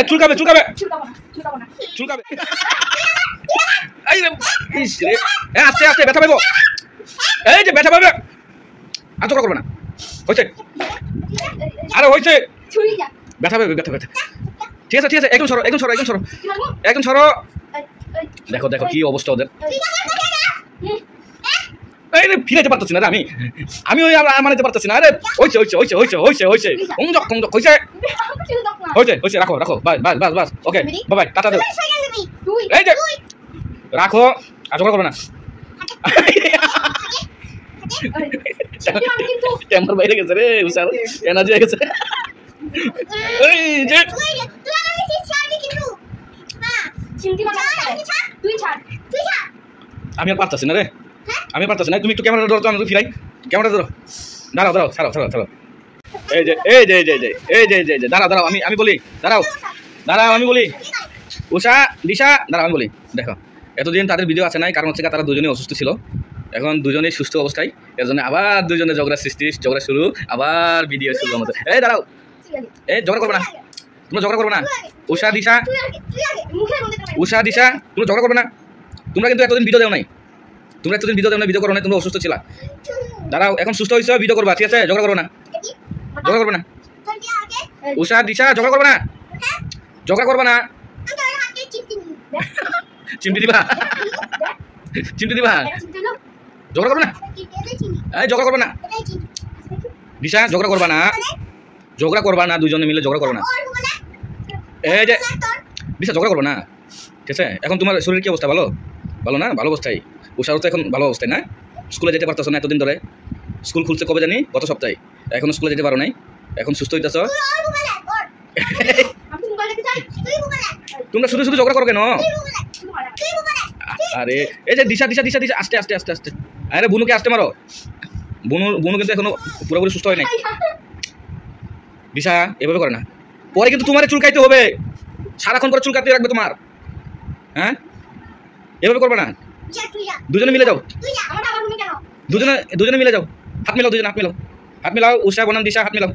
চুলকাবে চুলকাবে চুলকাবে এই রে ইস রে আস্তে আস্তে ব্যথা পাবো এই যে ব্যথা পাবে আর চোখা করবে না হয়েছে আরে হয়েছে ব্যথা পাবে ব্যথা ব্যথা ঠিক আছে ঠিক আছে একদম সরো একদম সরো একদম সরো একদম সরো দেখো দেখো কি অবস্থা ওদের এই রে ফিরাইতে পারতেছি না রে আমি ওই মানাতে পারতেছি না আরে হয়েছে হয়েছে হয়েছে হয়েছে হয়েছে হয়েছে কমজক কমজক হয়েছে হয়েছে হয়েছে রাখো রাখো বাস বাস বাস বাস ওকে বাই বাই টাটা দাও এই যে রাখো আর ঝগড়া করবে না ক্যামেরার বাইরে গেছে রে উসার এনার্জি হয়ে গেছে এই যে আমি আর পারতেছি না রে আমি পারতেছি না তুমি একটু ক্যামেরা ধরো তো আমি ফিরাই ক্যামেরা ধরো দাঁড়াও দাঁড়াও ছাড়াও ছাড়াও ছাড়াও এই যে এই যে এই যে এই যে এই যে দাঁড়াও দাঁড়াও আমি বলি দাঁড়াও দাঁড়াও আমি বলি উষা দিশা দাঁড়াও আমি বলি দেখো এতদিন তাদের ভিডিও আছে নাই কারণ হচ্ছে তারা দুজনেই অসুস্থ ছিল এখন দুজনেই সুস্থ অবস্থায় এর জন্য আবার দুজনে ঝগড়া সৃষ্টি ঝগড়া শুরু আবার ভিডিও শুরু আমাদের এই দাঁড়াও এই ঝগড়া করবে না তোমরা ঝগড়া করবে না উষা দিশা তোমরা ঝগড়া করবে না তোমরা কিন্তু এতদিন ভিডিও দেও নাই তোমরা এতদিন ভিডিও দেও না ভিডিও করো না তোমরা অসুস্থ ছিলা দাঁড়াও এখন সুস্থ হয়েছে ভিডিও করবা ঠিক আছে ঝগড়া করবে না ঝগড়া করবে না উষা দিশা ঝগড়া করবে না ঝগড়া করবে না চিমটি দিবা চিমটি দিবা ঝগড়া করবে না এই ঝগড়া করবে না দিশা ঝগড়া করবা না দুজনে মিলে ঝগড়া করবে না এই যে দিশা ঝগড়া করবে না ঠিক আছে এখন তোমার শরীর কি অবস্থা ভালো ভালো না ভালো অবস্থায় উষারও তো এখন ভালো অবস্থায় না স্কুলে যেতে পারতেছ না এতদিন ধরে স্কুল খুলছে কবে জানি গত সপ্তাহে এখন স্কুলে যেতে পারো নাই এখন সুস্থ হইতেছ তোমরা শুধু শুধু ঝগড়া করো কেন আরে এই যে দিশা দিশা দিশা দিশা আস্তে আস্তে আস্তে আস্তে আরে বুনুকে আসতে মারো বুনু কিন্তু এখনো পুরোপুরি সুস্থ হয় নাই দিশা এভাবে করে না পরে কিন্তু তোমার চুলকাইতে হবে সারাক্ষণ করে চুলকাতে রাখবে তোমার হ্যাঁ এভাবে করবে না দুজনে মিলে যাও দুজনে মিলে যাও হাত মিলাও দুজনে হাত মিলাও উষা বনাম দিশা হাত মিলাও